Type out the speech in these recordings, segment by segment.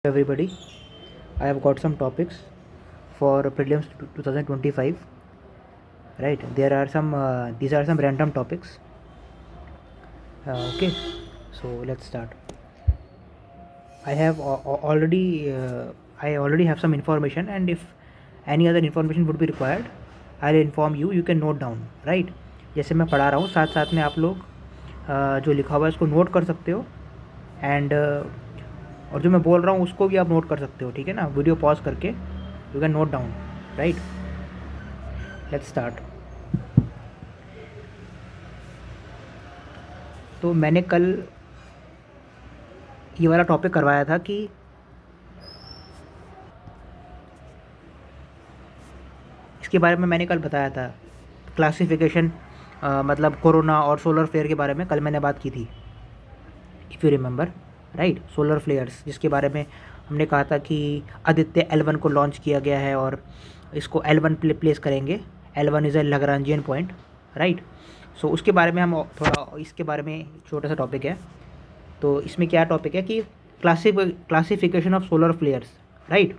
Everybody, I have got some topics for prelims 2025. Right, there are some these are some random topics. Okay, so let's start. I have I already have some information, and if any other information would be required, I'll inform you. You can note down. Right, जैसे मैं पढ़ा रहा हूँ साथ साथ में आप लोग जो लिखा हुआ है उसको नोट कर सकते हो एंड और जो मैं बोल रहा हूँ उसको भी आप नोट कर सकते हो, ठीक है ना। वीडियो पॉज करके you can note down. Right, let's start. तो मैंने कल ये वाला टॉपिक करवाया था कि इसके बारे में मैंने कल बताया था क्लासिफिकेशन, मतलब कोरोना और सोलर फ्लेयर के बारे में कल मैंने बात की थी, if you remember. Right, solar flares जिसके बारे में हमने कहा था कि आदित्य L1 को लॉन्च किया गया है और इसको L1 प्लेस करेंगे। L1 is a Lagrangian point. Right, so उसके बारे में हम थोड़ा इसके बारे में छोटा सा टॉपिक है। तो इसमें क्या टॉपिक है कि classification of solar flares. Right,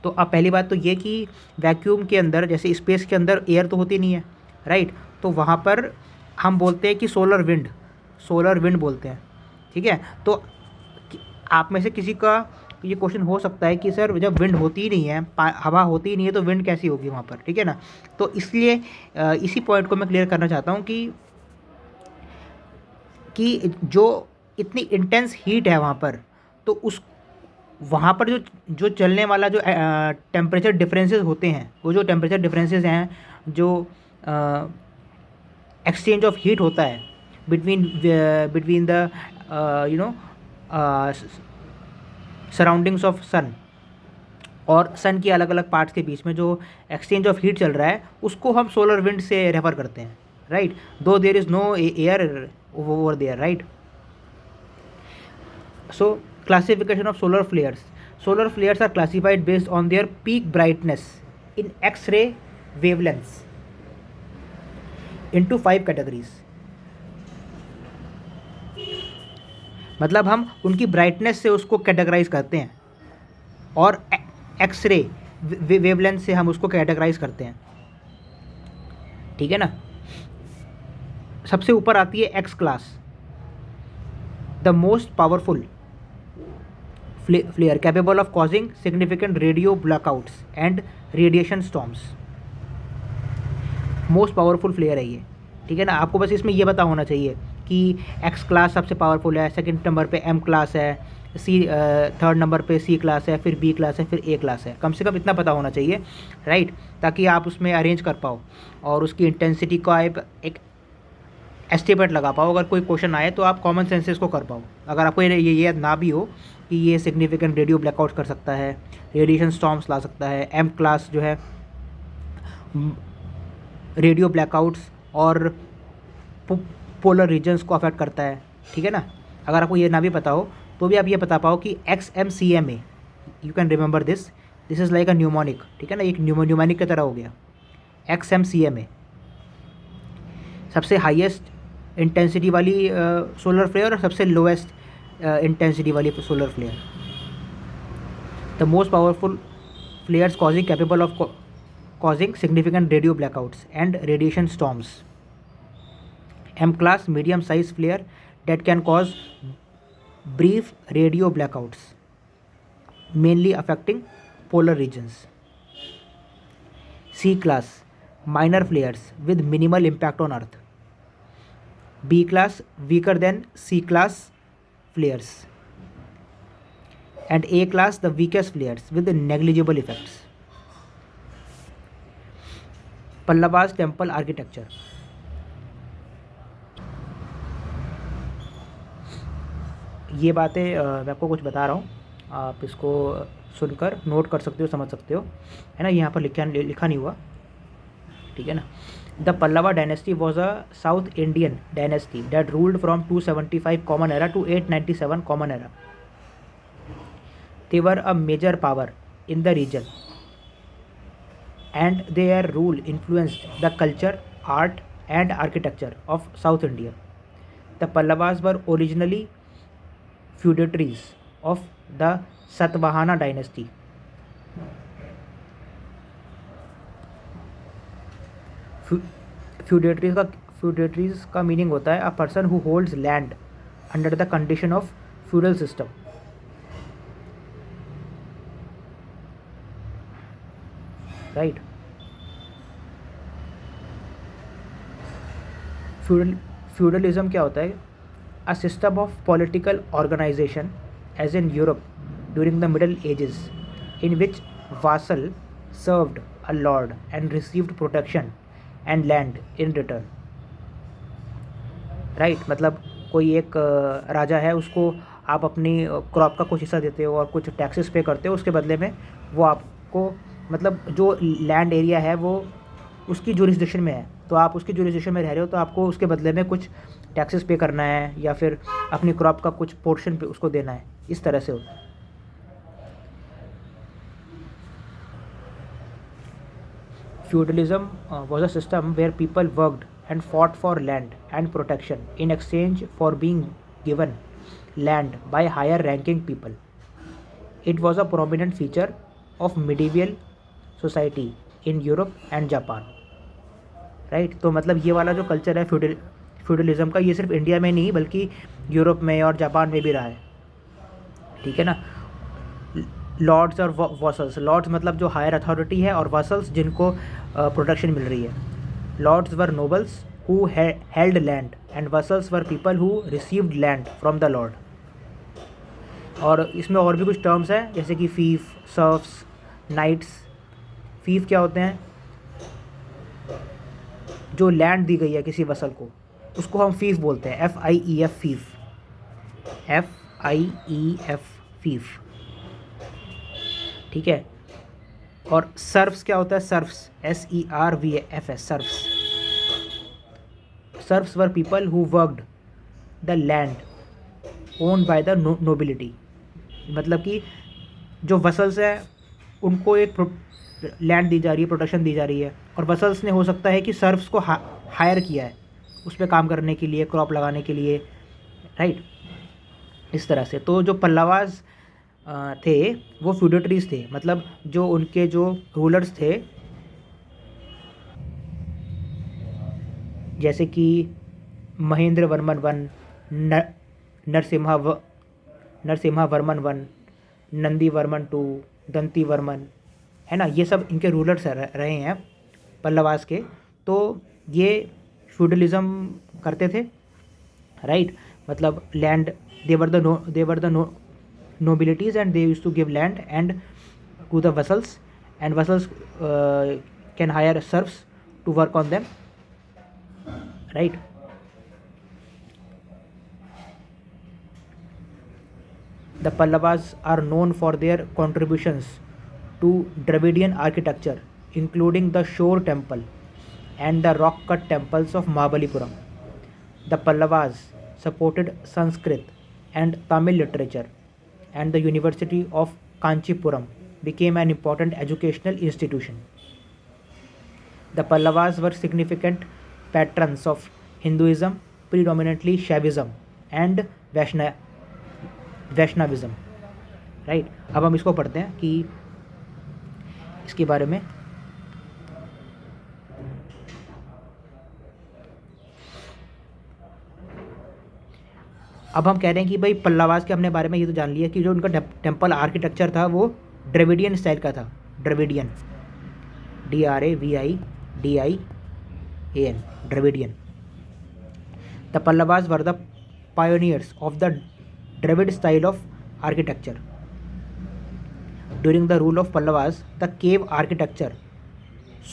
तो अब पहली बात तो ये कि वैक्यूम के अंदर, जैसे स्पेस के अंदर एयर तो होती नहीं है। राइट, तो वहाँ पर हम बोलते हैं कि सोलर विंड बोलते हैं, ठीक है। तो आप में से किसी का ये क्वेश्चन हो सकता है कि सर जब विंड होती ही नहीं है, हवा होती ही नहीं है, तो विंड कैसी होगी वहाँ पर, ठीक है ना। तो इसलिए इसी पॉइंट को मैं क्लियर करना चाहता हूँ कि जो इतनी इंटेंस हीट है वहाँ पर, तो उस वहाँ पर जो चलने वाला जो टेम्परेचर डिफरेंसेस होते हैं, वो जो टेम्परेचर डिफरेंसेस हैं, जो एक्सचेंज ऑफ हीट होता है बिटवीन द सराउंडिंग्स ऑफ सन और सन की अलग अलग पार्ट्स के बीच में जो एक्सचेंज ऑफ हीट चल रहा है, उसको हम सोलर विंड से रेफर करते हैं। राइट, दो there is no air over there. Right, so classification of solar flares are classified based on their peak brightness in X-ray wavelengths into 5 categories। मतलब हम उनकी ब्राइटनेस से उसको कैटेगराइज करते हैं और एक्सरे वेवलेंथ से हम उसको कैटेगराइज करते हैं, ठीक है ना। सबसे ऊपर आती है x class, the most powerful flare capable of causing significant radio blackouts and radiation storms। Most powerful flare है ये, ठीक है ना। आपको बस इसमें ये पता होना चाहिए कि एक्स क्लास सबसे पावरफुल है, सेकंड नंबर पे एम क्लास है, थर्ड नंबर पे सी क्लास है, फिर बी क्लास है, फिर ए क्लास है। कम से कम इतना पता होना चाहिए। राइट, ताकि आप उसमें अरेंज कर पाओ और उसकी इंटेंसिटी का एक एस्टिमेट लगा पाओ। अगर कोई क्वेश्चन आए तो आप कॉमन सेंस से इसको कर पाओ। अगर आपको ये याद ना भी हो कि ये सिग्निफिकेंट रेडियो ब्लैकआउट कर सकता है, रेडिएशन स्टॉर्म्स ला सकता है, एम क्लास जो है रेडियो ब्लैकआउट्स और पोलर रीजन्स को अफेक्ट करता है, ठीक है ना। अगर आपको ये ना भी पता हो तो भी आप ये बता पाओ कि XMCMA, you can remember this is like a mnemonic, ठीक है ना। एक न्यूमोनिक की तरह हो गया XMCMA। सबसे हाईएस्ट इंटेंसिटी वाली सोलर फ्लेयर और सबसे लोएस्ट इंटेंसिटी वाली solar flare. The most powerful flares capable of causing significant radio blackouts and radiation storms। M class medium size flare that can cause brief radio blackouts, mainly affecting polar regions। C class minor flares with minimal impact on earth। B class weaker than C class flares and A class the weakest flares with negligible effects। Pallavas temple architecture. ये बातें मैं आपको कुछ बता रहा हूँ, आप इसको सुनकर नोट कर सकते हो, समझ सकते हो, है ना। यहाँ पर लिखा नहीं हुआ, ठीक है ना। The Pallava dynasty was a south Indian dynasty that ruled from 275 common era to 897 common era. They were a major power in the region and their rule influenced the culture, art and architecture of South India। The Pallavas were originally feudatories of the Satavahana dynasty. Feudatories का meaning होता है a person who holds land under the condition of feudal system. Right. Feudalism क्या होता है? A system of political organisation as in Europe during the middle ages in which vassal served a lord and received protection and land in return. Right, मतलब कोई एक राजा है, उसको आप अपनी क्रॉप का कुछ हिस्सा देते हो और कुछ टैक्सेस पे करते हो, उसके बदले में वो आपको, मतलब जो लैंड एरिया है वो उसकी जुरिस्डिक्शन में है, तो आप उसकी जुरिस्डिक्शन में रह रहे हो, तो आपको उसके बदले में कुछ टैक्सेस पे करना है या फिर अपनी क्रॉप का कुछ पोर्शन पे उसको देना है, इस तरह से होता है। Feudalism was a system where people worked and fought for land and protection in exchange for being given land by higher ranking people. It was a prominent feature of medieval society in Europe and Japan. Right, तो मतलब ये वाला जो culture है feudalism का, ये सिर्फ India में नहीं बल्कि यूरोप में और जापान में भी रहा है। ठीक है ना। लॉर्ड्स और वॉसल्स, लॉर्ड्स मतलब जो हायर अथॉरिटी है, और वॉसल्स जिनको प्रोटेक्शन मिल रही है। Lords were nobles who held land and vassals were people who received land from the lord. और इसमें और भी कुछ टर्म्स हैं जैसे कि फीफ, सर्फ्स, नाइट्स। फीफ क्या होते हैं? जो लैंड दी गई है किसी वसल को, उसको हम फीफ बोलते हैं, FIEF, फीफ, FIEF, फीफ। ठीक है। और सर्फ्स क्या होता है? Serfs, SERVFS, serfs. Serfs were people who worked the land owned by the nobility. मतलब कि जो वसल्स हैं उनको एक लैंड दी जा रही है, प्रोटेक्शन दी जा रही है, और वसल्स ने हो सकता है कि सर्फ्स को हायर किया है उस पर काम करने के लिए, क्रॉप लगाने के लिए। राइट, इस तरह से। तो जो पल्लवाज थे वो फ्यूडेटरीज थे, मतलब जो उनके जो रूलर्स थे, जैसे कि Mahendra Varman one, Narasimha Varman one, Nandi Varman two, Danti Varman, है ना, ये सब इनके रूलर्स रहे हैं पल्लवास के। तो ये फ्यूडलिज्म करते थे। राइट, मतलब land, they were the nobilities and they used to give land and to the vassals, and vassals can hire serfs to work on them. Right. The Pallavas are known for their contributions to Dravidian architecture, including the shore temple and the rock cut temples of Mahabalipuram. The Pallavas supported Sanskrit and Tamil literature, and the University of Kanchipuram became an important educational institution. The Pallavas were significant patrons of Hinduism, predominantly Shaivism and Vaishnavism. Right, अब हम इसको पढ़ते हैं कि इसके बारे में। अब हम कह रहे हैं कि भाई पल्लवास के हमने बारे में ये तो जान लिया कि जो उनका टेम्पल आर्किटेक्चर था वो ड्रेविडियन स्टाइल का था। Dravidian, DRAVIDIAN, Dravidian. The Pallavas were the pioneers of the ड्रेविड style of architecture. During the rule of Pallavas the cave architecture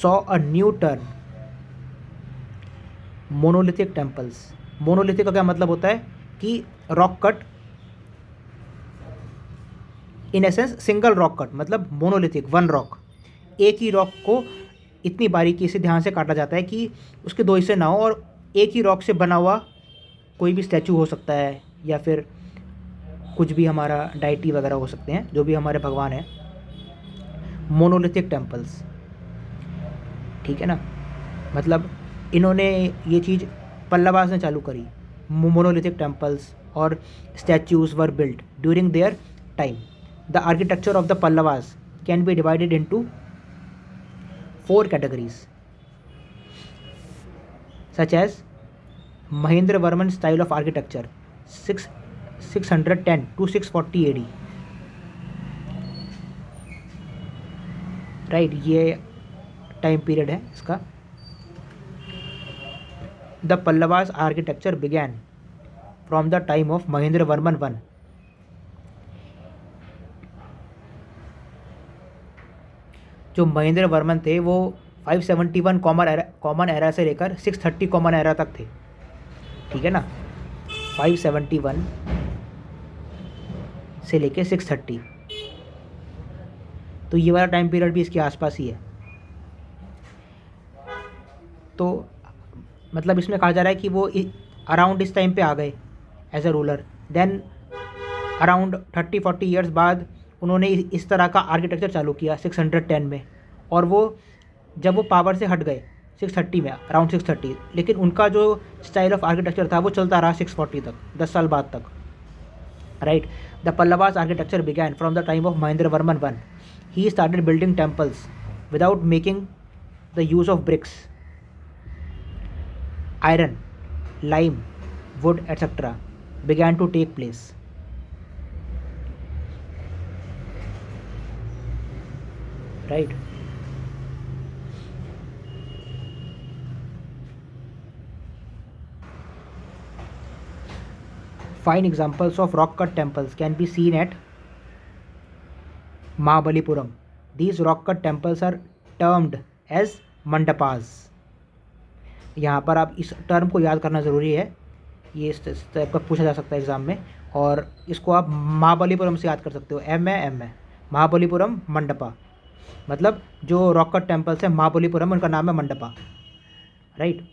saw a new turn. Monolithic temples, monolithic का क्या मतलब होता है कि rock cut, in essence single rock cut, मतलब monolithic, one rock, एक ही rock को इतनी बारीकी से ध्यान से काटा जाता है कि उसके दो हिस्से ना हो, और एक ही रॉक से बना हुआ कोई भी स्टैचू हो सकता है या फिर कुछ भी हमारा डाइटी वगैरह हो सकते हैं, जो भी हमारे भगवान हैं। मोनोलिथिक टेम्पल्स, ठीक है ना, मतलब इन्होंने ये चीज़ पल्लवास ने चालू करी। मोनोलिथिक टेम्पल्स और statues were built during their time. The architecture of the Pallavas can be divided into 4 categories, such as Mahendra Varman style of architecture, 610 to 640 AD. Right, ये टाइम पीरियड है इसका. The Pallavas architecture began from the time of Mahendra Varman one. जो महेंद्र वर्मन थे वो 571 common era से लेकर 630 common era तक थे. ठीक है ना, 571 से लेके 630. तो ये वाला टाइम पीरियड भी इसके आसपास ही है. तो मतलब इसमें कहा जा रहा है कि वो अराउंड इस टाइम पे आ गए as a ruler. Then around 30-40 years बाद उन्होंने इस तरह का आर्किटेक्चर चालू किया 610 में. और वो जब वो पावर से हट गए 630 में, अराउंड 630, लेकिन उनका जो स्टाइल ऑफ आर्किटेक्चर था वो चलता रहा 640 तक, 10 साल बाद तक. Right. The Pallavas architecture began from the time of Mahendra Varman one. He started building temples without making the use of BRICS, iron, lime, wood, etc. began to take place. Right. Fine examples of rock cut temples can be seen at Mahabalipuram. These rock cut temples are termed as mandapas. यहाँ पर आप इस term को याद करना ज़रूरी है, ये इस टाइप का पूछा जा सकता है एग्ज़ाम में. और इसको आप महाबलीपुरम से याद कर सकते हो, एम है महाबलीपुरम मंडपा. मतलब जो रॉक कट टेम्पल्स है महाबलीपुरम, उनका नाम है मंडपा. राइट,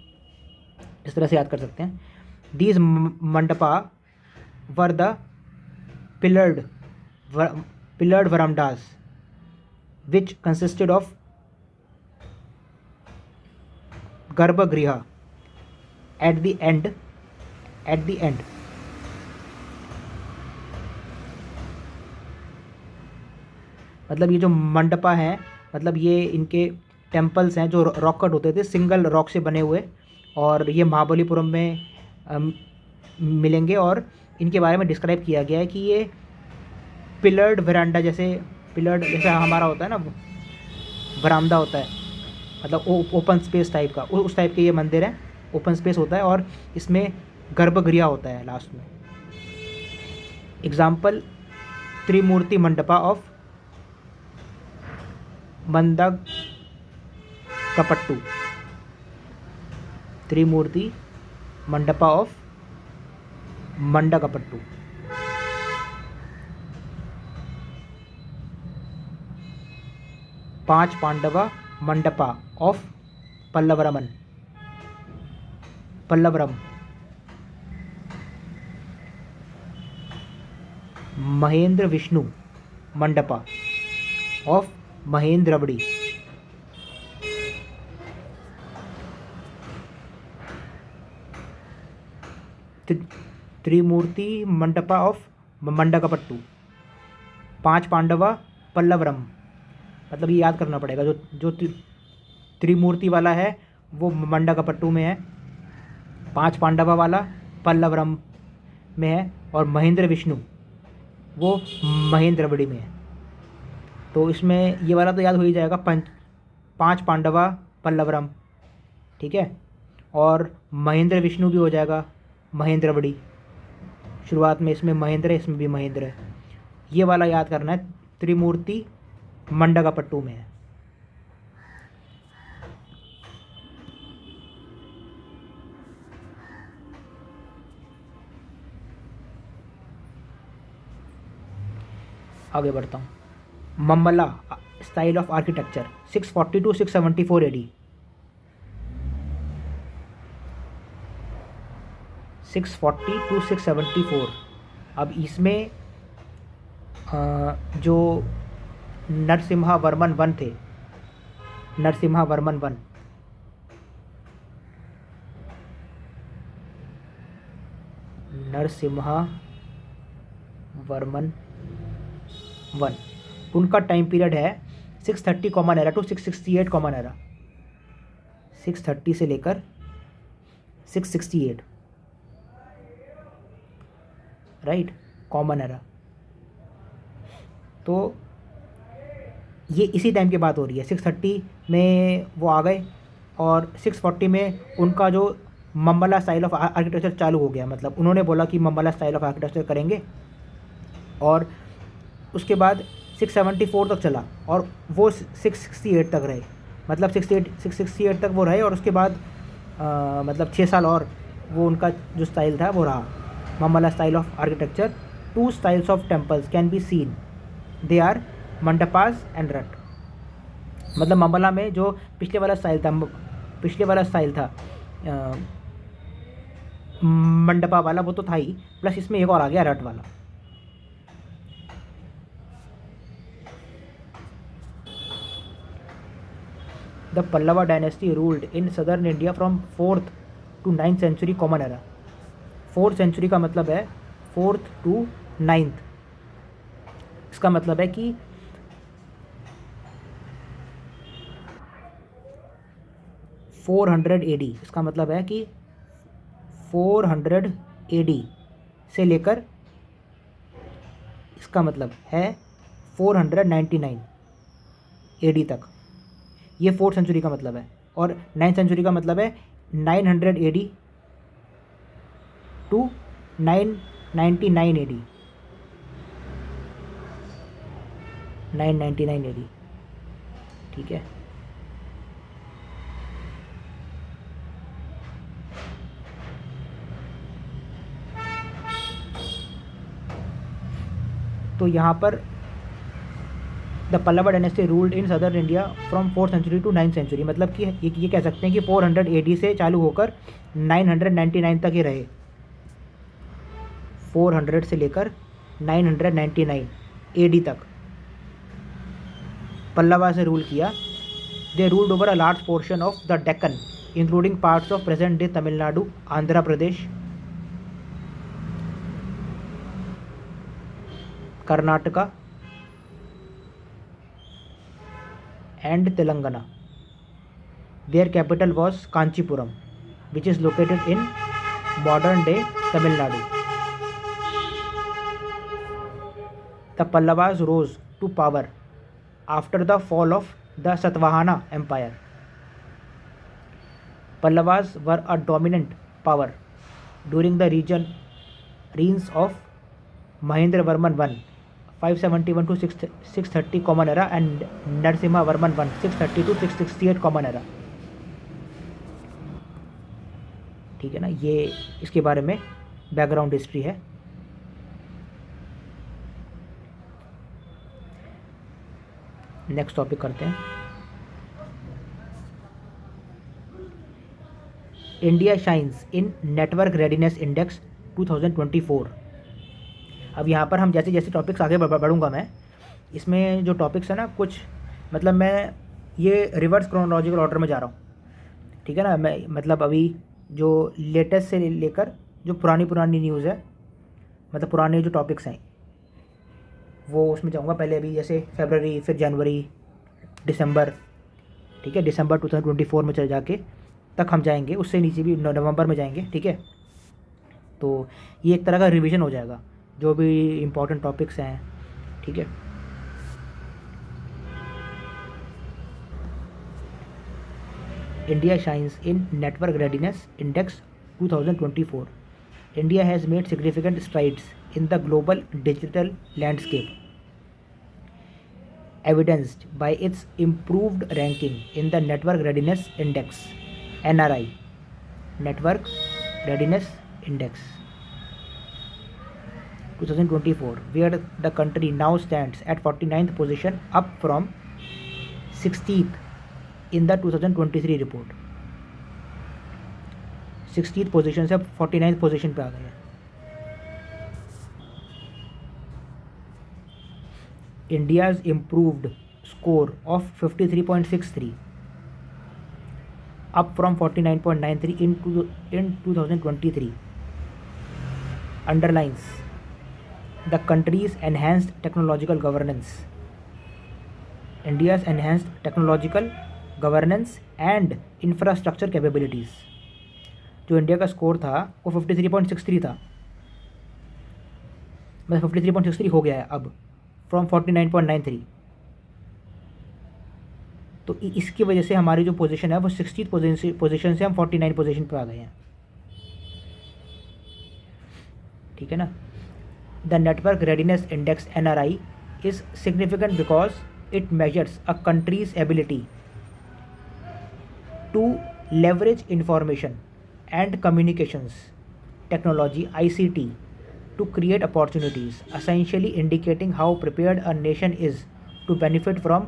इस तरह से याद कर सकते हैं. These mandapa were the pillared verandas which consisted of garbhagriha at the end. मतलब ये जो मंडपा हैं, मतलब ये इनके टेम्पल्स हैं जो रॉक कट होते थे, सिंगल रॉक से बने हुए. और ये महाबलीपुरम में मिलेंगे. और इनके बारे में डिस्क्राइब किया गया है कि ये पिलर्ड वरांडा, जैसे हमारा होता है ना वरामदा होता है, मतलब ओपन स्पेस टाइप का, उस टाइप के ये मंदिर हैं. ओपन स्पेस होता है और इसमें गर्भगृह होता है लास्ट में. Example Trimurti mandapa of Mandagapattu. Trimurti mandapa of Mandagapattu. Pancha Pandava mandapa of Pallavaram. Mahendra Vishnu mandapa of Mahendravadi. Trimurti mandapa of Mandagapattu. Pancha Pandava Pallavaram. मतलब ये याद करना पड़ेगा, जो त्रिमूर्ति वाला है वो मंडकपट्टू में है, पांच पांडवा वाला पल्लवरम में है, और महेंद्र विष्णु वो महेंद्रवड़ी में है. तो इसमें ये वाला तो याद हो ही जाएगा, पांच पांडवा पल्लवरम. ठीक है. और महेंद्र विष्णु भी हो जाएगा महेंद्रवड़ी. शुरुआत में इसमें महेंद्र है, इसमें भी महेंद्र है. ये वाला याद करना है, त्रिमूर्ति मंडकपट्टू में है. आगे बढ़ता हूँ. मम्मला style of architecture 640 to 674 AD. 640 to 674. अब इसमें जो नरसिम्हा वर्मन वन थे, नरसिम्हा वर्मन वन, नरसिम्हा वर्मन वन। उनका टाइम पीरियड है 630 common era to 668 common era, 630 से लेकर 668, राइट, कॉमन एरा। तो ये इसी टाइम की बात हो रही है। 630 में वो आ गए और 640 में उनका जो मम्मला स्टाइल ऑफ आर्किटेक्चर चालू हो गया, मतलब उन्होंने बोला कि मम्मला स्टाइल ऑफ आर्किटेक्चर करेंगे। और उसके बाद 674 तक चला और वो 668 तक रहे, मतलब 668 तक वो रहे। और उसके बाद मतलब 6 साल और वो उनका जो स्टाइल था वो रहा, Mamalla style of architecture. Two styles of temples can be seen, they are mandapas and ratha. मतलब मम्मला में जो पिछले वाला स्टाइल था मंडपा वाला, वो तो था ही, प्लस इसमें एक और आ गया रट वाला। The Pallava dynasty ruled in southern India from 4th to 9th century common era. 4th century का मतलब है 4th to 9th। इसका मतलब है कि 400 AD, इसका मतलब है कि 400 AD से लेकर, इसका मतलब है 499 AD तक, ये 4th सेंचुरी का मतलब है। और 9th सेंचुरी का मतलब है 900 AD टू 999 AD, 999 AD, ठीक है। तो यहाँ पर the Pallava dynasty ruled in southern India from 4th century to 9th century, मतलब कि ये कह सकते हैं कि 400 AD से चालू होकर 999 तक ही रहे, 400 से लेकर 999 AD तक पल्लवा से रूल किया। दे ruled over a large portion of the Deccan including parts of present day Tamil Nadu, Andhra Pradesh, Karnataka and Telangana. Their capital was Kanchipuram, which is located in modern day Tamil Nadu. The Pallavas rose to power after the fall of the Satvahana Empire. Pallavas were a dominant power during the reigns of Mahendravarman I, 571 to 630 common era, and Narasimha Varman 1, 630 to 668 common era, ठीक है ना। ये इसके बारे में background history है। Next topic करते हैं। India shines in network readiness index 2024। अब यहाँ पर हम जैसे जैसे टॉपिक्स आगे बढ़ूँगा मैं, इसमें जो टॉपिक्स है ना, कुछ मतलब मैं ये रिवर्स क्रोनोलॉजिकल ऑर्डर में जा रहा हूँ, ठीक है ना। मैं मतलब अभी जो लेटेस्ट से लेकर जो पुरानी न्यूज़ है, मतलब पुराने जो टॉपिक्स हैं वो उसमें जाऊँगा। पहले अभी जैसे फरवरी, फिर जनवरी, दिसंबर, ठीक है, दिसंबर 2024 में चले जाके तक हम जाएंगे, उससे नीचे भी नवंबर में जाएंगे, ठीक है। तो ये एक तरह का रिवीजन हो जाएगा जो भी इम्पोर्टेंट टॉपिक्स हैं, ठीक है। India shines in network readiness index 2024। India has made significant strides in the global digital landscape, evidenced by its improved ranking in the Network Readiness Index (NRI) Network Readiness Index 2024, where the country now stands at 49th position, up from 60th in the 2023 report. 60th position से अब 49th position पे आ गए हैं। India's improved score of 53.63, up from 49.93 in 2023, underlines the countries enhanced technological governance, India's enhanced technological governance and infrastructure capabilities. जो India का score था वो 53.63 था, मतलब 53.63 हो गया है अब फ्रॉम 49.93। तो इसकी वजह से हमारी जो पोजीशन है वो 60th पोजीशन से हम 49 पोजीशन पे आ गए हैं, ठीक है ना। The network readiness index NRI is significant because it measures a country's ability to leverage information and communications technology ICT to create opportunities, essentially indicating how prepared a nation is to benefit from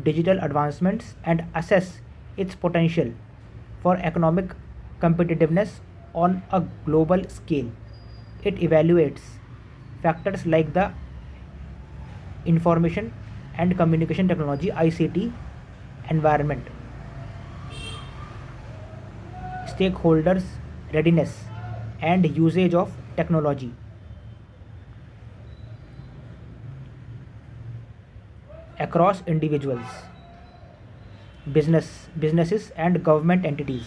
digital advancements and assess its potential for economic competitiveness on a global scale. It evaluates factors like the information and communication technology ICT environment, stakeholders readiness and usage of technology, across individuals, businesses and government entities,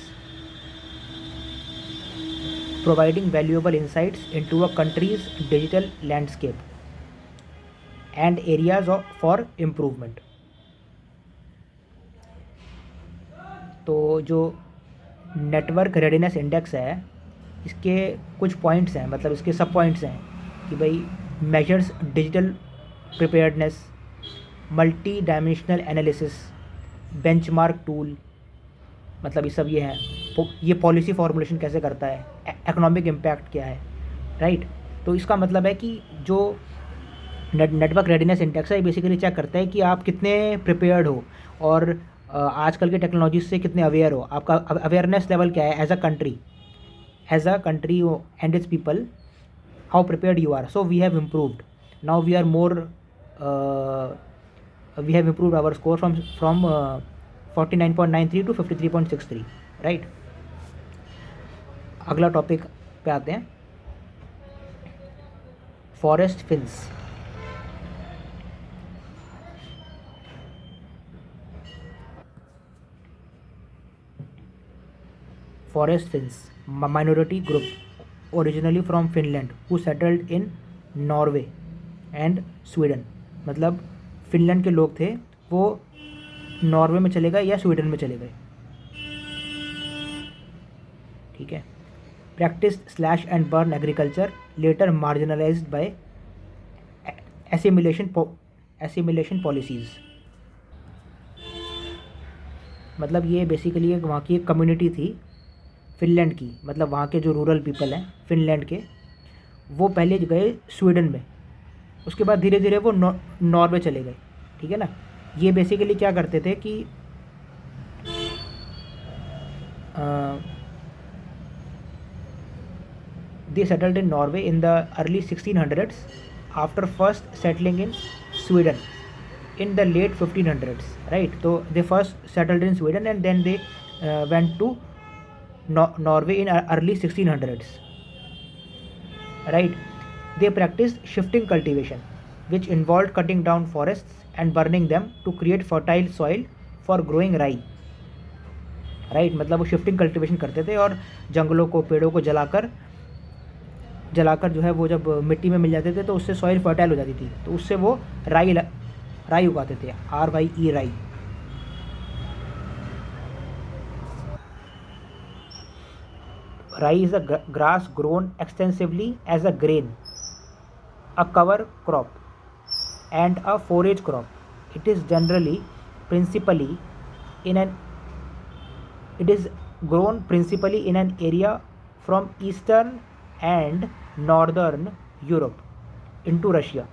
providing valuable insights into a country's digital landscape and areas for improvement। तो जो network readiness index है इसके कुछ points हैं, मतलब इसके सब points हैं कि भाई measures digital preparedness, multi dimensional analysis, benchmark tool, मतलब ये सब ये है। ये पॉलिसी फॉर्मुलेशन कैसे करता है, इकोनॉमिक इम्पैक्ट क्या है, राइट। तो इसका मतलब है कि जो नेटवर्क रेडीनेस इंडेक्स है बेसिकली चेक करता है कि आप कितने प्रिपेयर्ड हो और आजकल के टेक्नोलॉजी से कितने अवेयर हो, आपका अवेयरनेस लेवल क्या है as a country and its people, how prepared you are. So we have improved, now we are more, we have improved our score from 49.93 to 53.63, right. अगला टॉपिक पे आते हैं, forest Finns. Forest Finns, minority group originally from Finland who settled in Norway and Sweden, मतलब Finland के लोग थे वो Norway में चले गए या स्वीडन में चले गए, ठीक है। Practice slash and burn agriculture, later marginalized by assimilation policies. मतलब ये बेसिकली एक वहाँ की एक कम्युनिटी थी फिनलैंड की, मतलब वहाँ के जो रूरल पीपल हैं फिनलैंड के, वो पहले गए स्वीडन में, उसके बाद धीरे धीरे वो नॉर्वे चले गए, ठीक है ना। ये बेसिकली क्या करते थे कि they settled in Norway in the early 1600s after first settling in Sweden in the late 1500s, right? So they first settled in Sweden and then they went to Norway in early 1600s, right? They practiced shifting cultivation, which involved cutting down forests and burning them to create fertile soil for growing rye, right? मतलब वो shifting cultivation करते थे और जंगलों को, पेड़ों को जलाकर जो है वो जब मिट्टी में मिल जाते थे तो उससे सॉइल फर्टाइल हो जाती थी, तो उससे वो राई उगाते थे, RYE राई। Rye is a grass grown extensively as a grain, a cover crop, and a forage crop. It is grown principally in an area from Eastern and Northern Europe into Russia.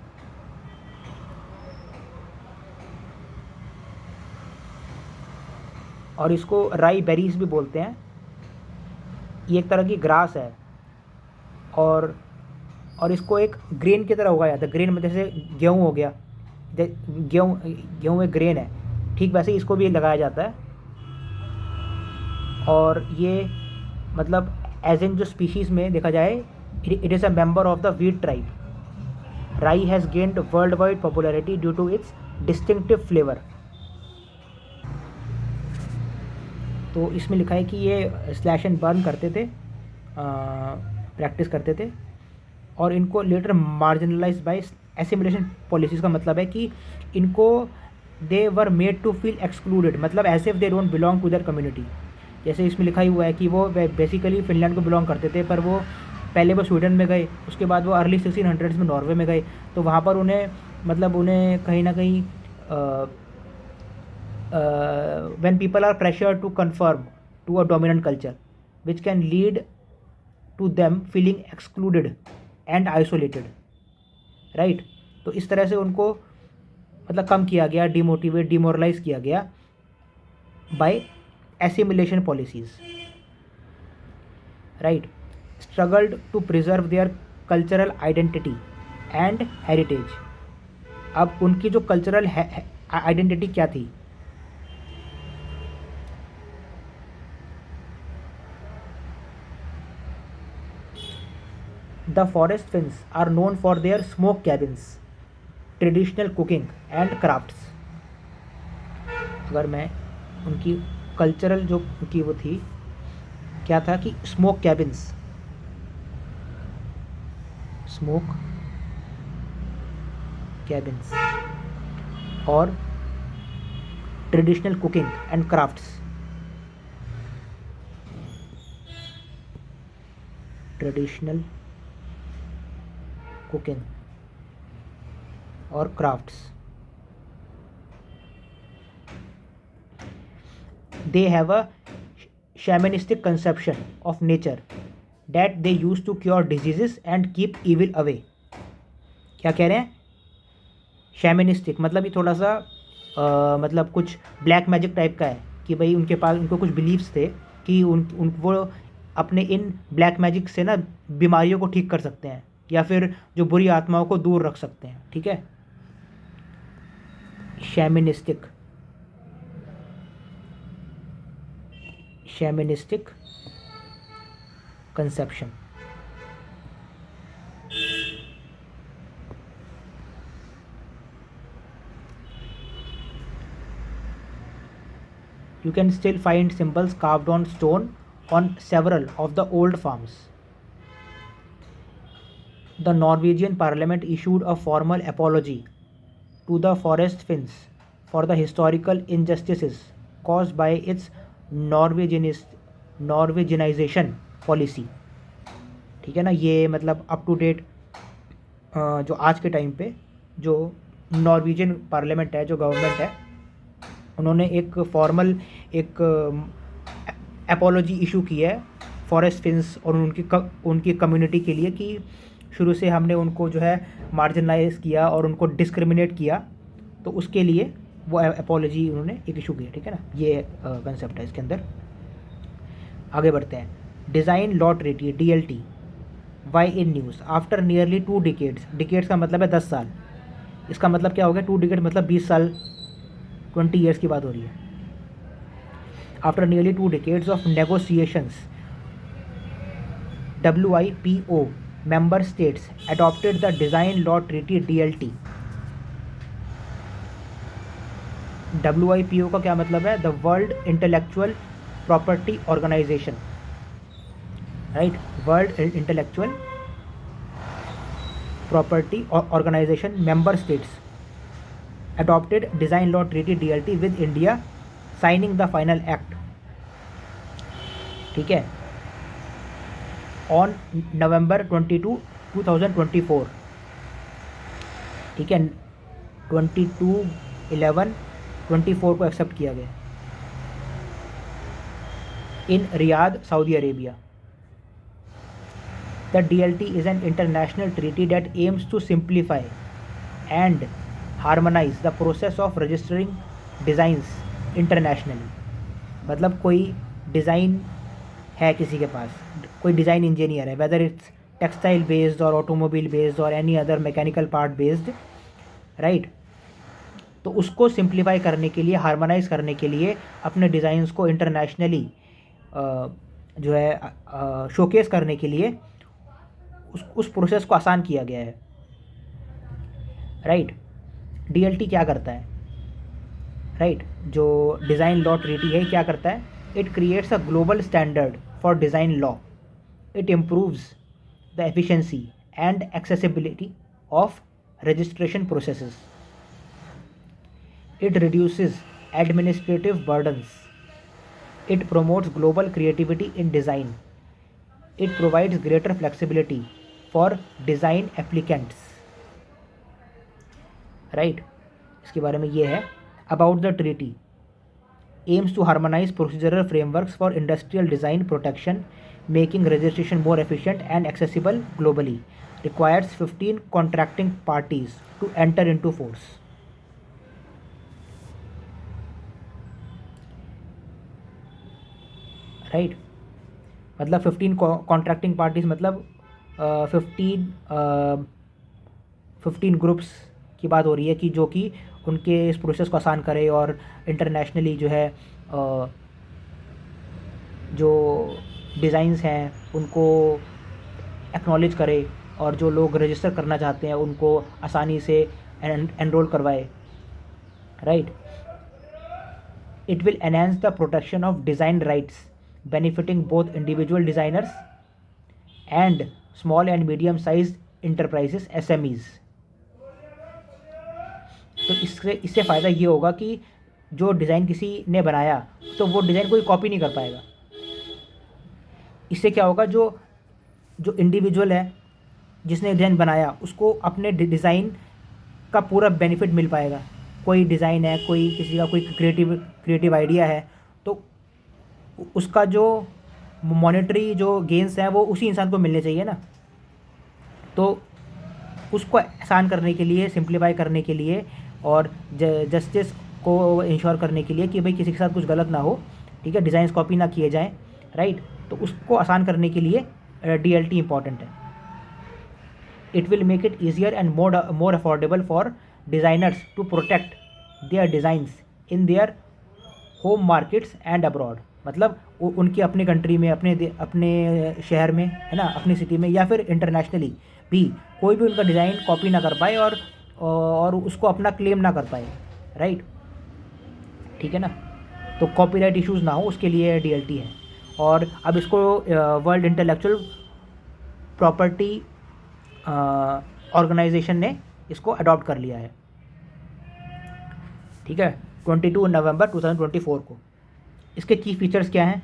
और इसको राई berries भी बोलते हैं। ये एक तरह की ग्रास है और इसको एक ग्रेन की तरह उगाया जाता है। ग्रेन में जैसे गेहूँ हो गया, गेहूँ एक ग्रेन है, ठीक वैसे ही इसको भी लगाया जाता है। और ये मतलब एज इन जो स्पीशीज़ में देखा जाए It is a member of the wheat tribe. Rye has gained worldwide popularity due to its distinctive flavor. तो इसमें लिखा है कि ये स्लैश एंड बर्न करते थे, प्रैक्टिस करते थे, और इनको later marginalise by assimilation policies का मतलब है कि इनको they were made to feel excluded, मतलब as if they don't belong to their community. जैसे इसमें लिखा ही हुआ है कि वो बेसिकली फिनलैंड को बिलोंग करते थे, पर वो पहले वो स्वीडन में गए, उसके बाद वो अर्ली 1600s में नॉर्वे में गए, तो वहाँ पर उन्हें मतलब उन्हें कहीं ना कहीं when people are pressured to conform to a dominant culture which can lead to them feeling excluded and isolated, right? तो इस तरह से उनको मतलब कम किया गया, डिमोरलाइज किया गया by assimilation policies, right? Struggled to preserve their cultural identity and heritage. अब उनकी जो कल्चरल आइडेंटिटी क्या थी? The forest Finns are known for their smoke cabins, traditional cooking and crafts। अगर मैं उनकी कल्चरल जो उनकी वो थी, क्या था कि स्मोक कैबिन्स और traditional cooking and crafts, traditional cooking और crafts. They have a shamanistic conception of nature that they use to cure diseases and keep evil away। क्या कह रहे हैं? शैमनिस्टिक मतलब ये थोड़ा सा मतलब कुछ ब्लैक मैजिक टाइप का है कि भाई उनके पास उनको कुछ बिलीव्स थे कि उन वो अपने इन ब्लैक मैजिक से ना बीमारियों को ठीक कर सकते हैं या फिर जो बुरी आत्माओं को दूर रख सकते हैं, ठीक है? शैमनिस्टिक conception. You can still find symbols carved on stone on several of the old farms. The Norwegian parliament issued a formal apology to the Forest Finns for the historical injustices caused by its Norwegianization policy, ठीक है ना? ये मतलब up to date जो आज के time पे जो नॉर्वेजियन पार्लियामेंट है, जो गवर्नमेंट है, उन्होंने एक फॉर्मल एक एपोलॉजी इशू की है फॉरेस्ट फिन्स और उनकी कम्युनिटी के लिए कि शुरू से हमने उनको जो है मार्जिनलाइज किया और उनको डिस्क्रिमिनेट किया, तो उसके लिए वो एपोलॉजी उन्होंने एक इशू किया, ठीक है ना? ये कंसेप्ट है इसके अंदर। आगे बढ़ते हैं। Design law treaty DLT why in news after nearly 2 decades का मतलब है 10 साल। इसका मतलब क्या हो गया? 2 डिकेड मतलब 20 साल, 20 ईयर्स की बात हो रही है। After nearly 2 decades of negotiations WIPO member states adopted the design law treaty DLT। WIPO का क्या मतलब है? The world intellectual property organization, right? World intellectual property organization member states adopted design law treaty DLT with India signing the final act, ठीक है, on November 22, 2024, ठीक है? 22/11/24 को accept किया गया in Riyadh, Saudi Arabia. The DLT is an international treaty that aims to simplify and harmonize the process of registering designs internationally. मतलब कोई design है किसी के पास, कोई डिज़ाइन इंजीनियर है, वेदर इट्स टेक्सटाइल बेस्ड और ऑटोमोबाइल बेस्ड और any other mechanical part based, right? तो उसको सिंप्लीफाई करने के लिए, हार्मोनाइज करने के लिए, अपने डिज़ाइंस को इंटरनेशनली जो है शोकेस करने के लिए उस प्रोसेस को आसान किया गया है, राइट। डीएलटी क्या करता है, राइट, जो डिज़ाइन लॉ ट्रीटी है क्या करता है, it creates a global standard for design law, it improves the efficiency and accessibility of registration processes, it reduces administrative burdens, it promotes global creativity in design, it provides greater flexibility for design applicants, right। इसके बारे में ये है। about the treaty aims to harmonize procedural frameworks for industrial design protection, making registration more efficient and accessible globally, requires 15 contracting parties to enter into force, right. मतलब 15 contracting parties, मतलब 15 groups की बात हो रही है कि जो कि उनके इस प्रोसेस को आसान करे और इंटरनेशनली जो है जो डिज़ाइंस हैं उनको एक्नॉलेज करे और जो लोग रजिस्टर करना चाहते हैं उनको आसानी से एनरोल करवाए, right. It will enhance the protection of design rights benefiting both individual designers and small and medium sized enterprises SMEs। तो इससे फ़ायदा ये होगा कि जो डिज़ाइन किसी ने बनाया तो वो डिज़ाइन कोई कॉपी नहीं कर पाएगा। इससे क्या होगा, जो जो इंडिविजुअल है जिसने डिज़ाइन बनाया उसको अपने डिज़ाइन का पूरा बेनिफिट मिल पाएगा। कोई डिज़ाइन है, कोई किसी का कोई क्रिएटिव आइडिया है, तो उसका जो मॉनेटरी जो गेन्स हैं वो उसी इंसान को मिलने चाहिए ना। तो उसको आसान करने के लिए, सिंप्लीफाई करने के लिए और जस्टिस को इंश्योर करने के लिए कि भाई किसी के साथ कुछ गलत ना हो, ठीक है, डिज़ाइंस कॉपी ना किए जाएं, राइट। तो उसको आसान करने के लिए डीएलटी इम्पॉर्टेंट है। It will make it easier and more affordable for designers to protect their designs in their home markets and abroad. मतलब उनकी अपने कंट्री में, अपने शहर में, है ना, अपनी सिटी में, या फिर इंटरनेशनली भी कोई भी उनका डिज़ाइन कॉपी ना कर पाए और उसको अपना क्लेम ना कर पाए, राइट, ठीक है ना। तो कॉपीराइट इश्यूज़ ना हो उसके लिए डीएलटी है। और अब इसको वर्ल्ड इंटेलेक्चुअल प्रॉपर्टी ऑर्गेनाइजेशन ने इसको अडॉप्ट कर लिया है, ठीक है, 22 नवंबर 2024 को। इसके की फीचर्स क्या हैं?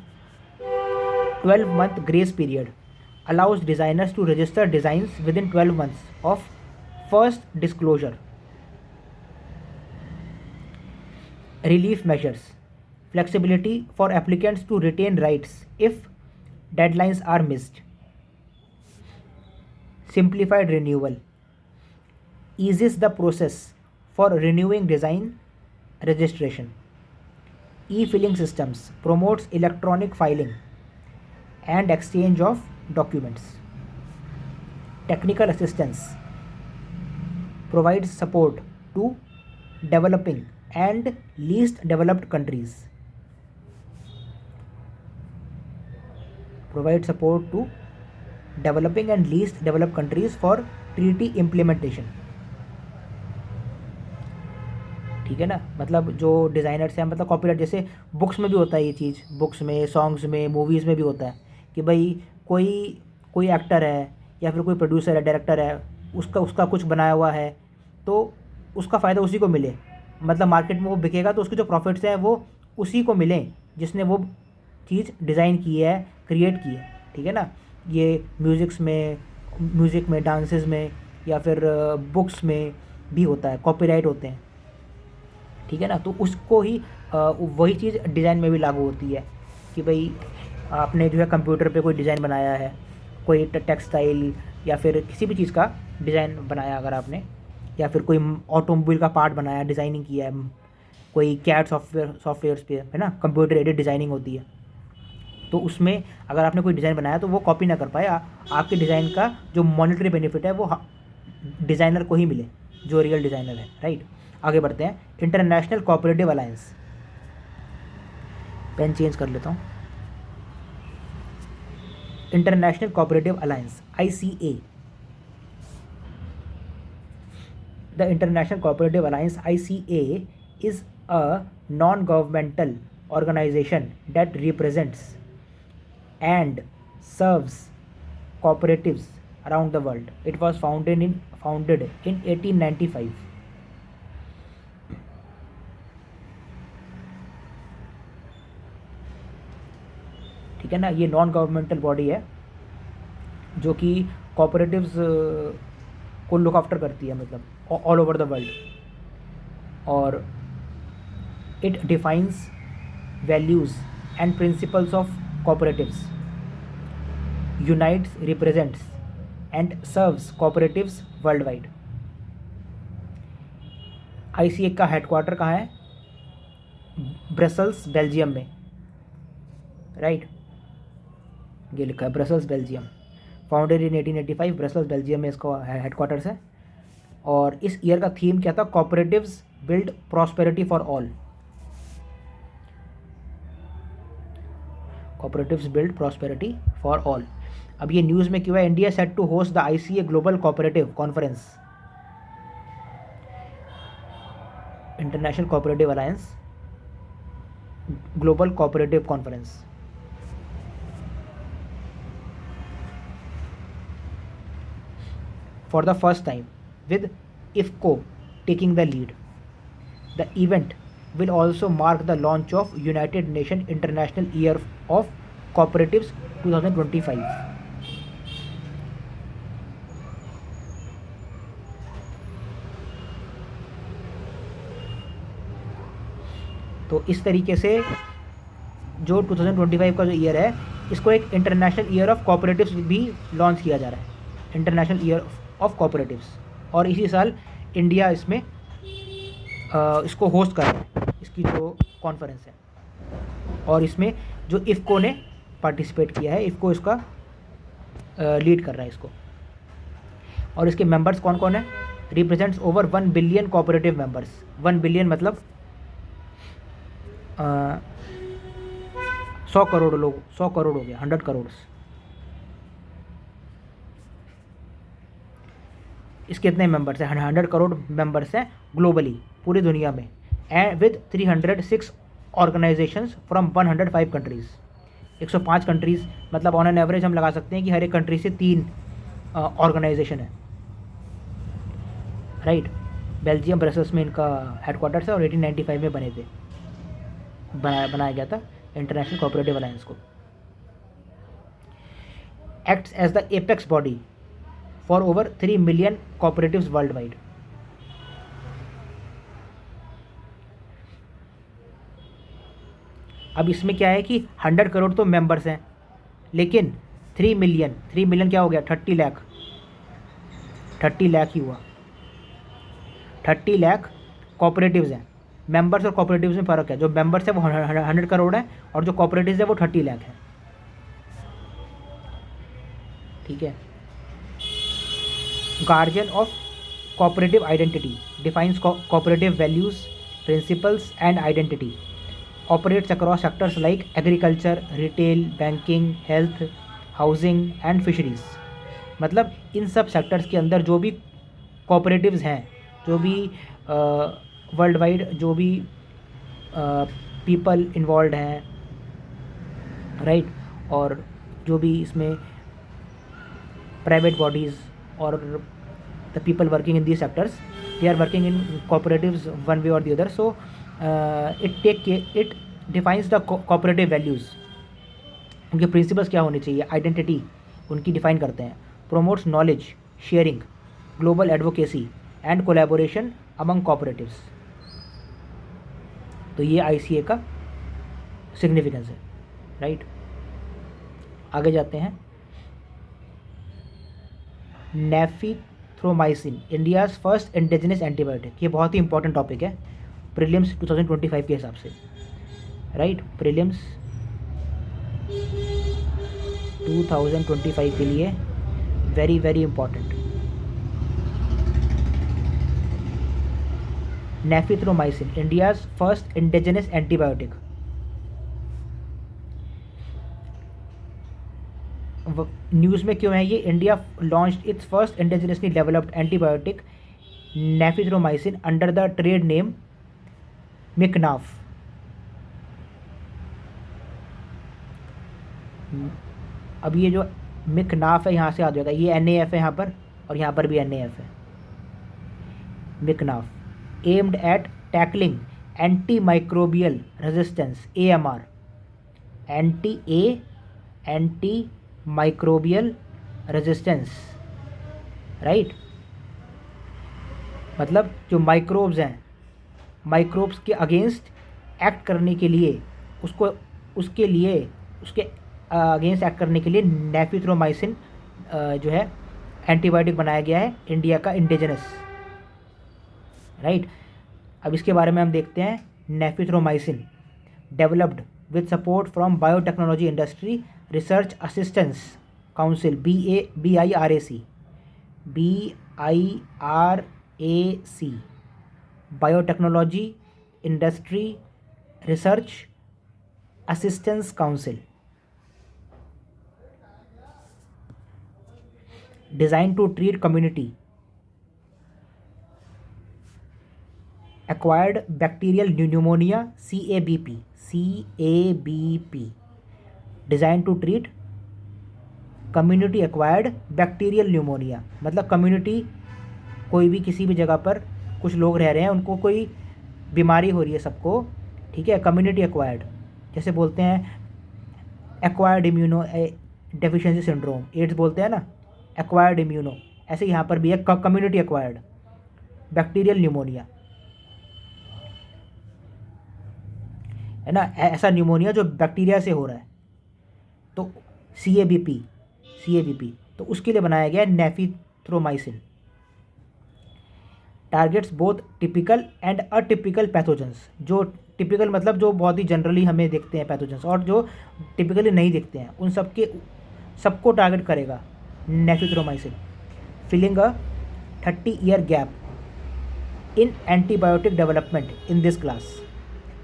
12 month grace period allows designers to register designs within 12 months of first disclosure. Relief measures, flexibility for applicants to retain rights if deadlines are missed. Simplified renewal, eases the process for renewing design registration. E-filing systems, promotes electronic filing and exchange of documents. Technical assistance, provides support to developing and least developed countries. Provide support to developing and least developed countries for treaty implementation. ठीक है ना। मतलब जो designers हैं, मतलब copyright जैसे books में भी होता है ये चीज़, बुक्स में, सॉन्ग्स में, मूवीज़ में भी होता है कि भाई कोई एक्टर है या फिर कोई प्रोड्यूसर है, डायरेक्टर है, उसका कुछ बनाया हुआ है तो उसका फ़ायदा उसी को मिले। मतलब मार्केट में वो बिकेगा तो उसके जो प्रॉफिट्स हैं वो उसी को मिलें जिसने वो चीज़ डिज़ाइन की है, क्रिएट की है, ठीक है ना। ये म्यूज़िक में, डांसेस में या फिर बुक्स में भी होता है, कॉपीराइट होते हैं, ठीक है ना। तो उसको ही वही चीज़ डिज़ाइन में भी लागू होती है कि भाई आपने जो है कंप्यूटर पे कोई डिज़ाइन बनाया है, कोई टेक्सटाइल या फिर किसी भी चीज़ का डिज़ाइन बनाया अगर आपने, या फिर कोई ऑटोमोबाइल का पार्ट बनाया, डिज़ाइनिंग किया है, कोई कैड सॉफ्टवेयर्स पे, है ना, कंप्यूटर एडेड डिज़ाइनिंग होती है, तो उसमें अगर आपने कोई डिज़ाइन बनाया तो वो कॉपी ना कर पाए, आपके डिज़ाइन का जो मॉनेटरी बेनिफिट है वो डिज़ाइनर को ही मिले, जो रियल डिज़ाइनर है, राइट। आगे बढ़ते हैं। International cooperative alliance, pen change कर लेता हूँ। International cooperative alliance ICA The International Cooperative Alliance (ICA) is a non-governmental organization that represents and serves cooperatives around the world. It was founded in 1895. ठीक है ना, ये नॉन गवर्नमेंटल बॉडी है जो कि कॉपरेटिव्स को लुक आफ्टर करती है, मतलब ऑल ओवर द वर्ल्ड। और it defines values and principles of cooperatives, unites, represents and serves cooperatives worldwide। ICA का हेडक्वार्टर कहाँ है? ब्रसल्स, बेल्जियम में, राइट। ये लिखा है Brussels, Belgium. Founded in 1885, Brussels, Belgium में इसका हेडक्वार्टर्स है। और इस ईयर का थीम क्या था? Cooperatives build prosperity for all. Cooperatives build prosperity for all. अब ये न्यूज़ में क्यों है? India set to host the ICA global cooperative conference, international cooperative alliance global cooperative conference. For the first time with IFCO taking the lead. The event will also mark the launch of United Nations International Year of Cooperatives 2025. तो इस तरीके से जो 2025 का जो year है, इसको एक इंटरनेशनल ईयर ऑफ कोऑपरेटिव्स भी लॉन्च किया जा रहा है, इंटरनेशनल ईयर ऑफ कोऑपरेटिव्स। और इसी साल इंडिया इसमें इसको होस्ट कर रहा है, इसकी जो कॉन्फ्रेंस है। और इसमें जो इफ़को ने पार्टिसिपेट किया है, इफ़को इसका लीड कर रहा है इसको। और इसके मेंबर्स कौन कौन है? Represents over 1 billion cooperative members. 1 billion मतलब 100 करोड़ लोग, 100 करोड़ हो गया, 100 करोड़। इसके कितने मेंबर्स हैं? 100 करोड़ मेंबर्स हैं ग्लोबली, पूरी दुनिया में, and with 306 organisations from 105 countries. 105 countries, मतलब ऑन एन एवरेज हम लगा सकते हैं कि हर एक कंट्री से 3 ऑर्गेनाइजेशन है, राइट। बेल्जियम, ब्रसल्स में इनका हेडक्वार्टर्स है और 1895 में बनाया गया था इंटरनेशनल कोऑपरेटिव अलायंस को। Acts as the apex body for over 3 million cooperatives world wide. अब इसमें क्या है कि 100 करोड़ तो मेंबर्स हैं, लेकिन 3 मिलियन क्या हो गया? 30 लाख, 30 लाख ही हुआ। 30 लाख कॉपरेटिव्स हैं। मेंबर्स और कॉपरेटिव्स में फ़र्क है, जो मेंबर्स है वो 100 करोड़ है और जो कॉपरेटिव्स है वो 30 लाख है, ठीक है। Guardian of cooperative identity, defines cooperative values, principles and identity, operates across sectors like agriculture, retail, banking, health, housing and fisheries। मतलब इन सब सेक्टर्स के अंदर जो भी कॉपरेटिव्स हैं, जो भी वर्ल्ड वाइड जो भी पीपल इन्वॉल्व हैं, राइट, और जो भी इसमें प्राइवेट बॉडीज़ और the people working in these sectors, they are working in cooperatives one way or the other। So it defines the cooperative values। उनके प्रिंसिपल्स क्या होने चाहिए, आइडेंटिटी उनकी डिफाइन करते हैं। promotes knowledge sharing, global advocacy and collaboration among cooperatives। तो ये ICA का सिग्निफिकेंस है, राइट। आगे जाते हैं। Nafithromycin, India's first indigenous antibiotic. ये बहुत ही इंपॉर्टेंट टॉपिक है प्रीलिम्स 2025 के हिसाब से, राइट। प्रीलिम्स 2025 के लिए very very important. Nafithromycin, India's first indigenous antibiotic. News में क्यों है ये? India launched its first indigenously developed antibiotic nafithromycin under the trade name Miqnaf. अब ये जो मिकनाफ है यहाँ से आ जाएगा, ये NAF है यहाँ पर और यहाँ पर भी NAF है। Miqnaf aimed at tackling anti microbial resistance AMR, anti microbial resistance, right. मतलब जो माइक्रोब्स हैं, माइक्रोब्स के अगेंस्ट एक्ट करने के लिए उसके अगेंस्ट एक्ट करने के लिए नेफिथ्रोमाइसिन जो है एंटीबायोटिक बनाया गया है, इंडिया का इंडिजिनस, राइट। अब इसके बारे में हम देखते हैं। Nafithromycin developed with support from biotechnology industry research assistance council BIRAC, biotechnology industry research assistance council, design to treat community acquired bacterial pneumonia CABP, design to treat community acquired bacterial pneumonia. मतलब community, कोई भी किसी भी जगह पर कुछ लोग रह रहे हैं, उनको कोई बीमारी हो रही है सबको, ठीक है, कम्युनिटी एक्वायर्ड, जैसे बोलते हैं acquired immunodeficiency syndrome, AIDS बोलते हैं ना, एक्वायर्ड इम्यूनो, ऐसे यहाँ पर भी है कम्युनिटी एक्वायर्ड बैक्टीरियल न्यूमोनिया, है ना, ऐसा न्यूमोनिया जो बैक्टीरिया से हो रहा है, तो CABP, तो उसके लिए बनाया गया nafithromycin. Targets both typical and atypical pathogens, जो टिपिकल मतलब जो बहुत ही जनरली हमें देखते हैं पैथोजेंस, और जो टिपिकली नहीं दिखते हैं, उन सबको टारगेट करेगा nafithromycin. Filling a 30-year gap in antibiotic development in this class.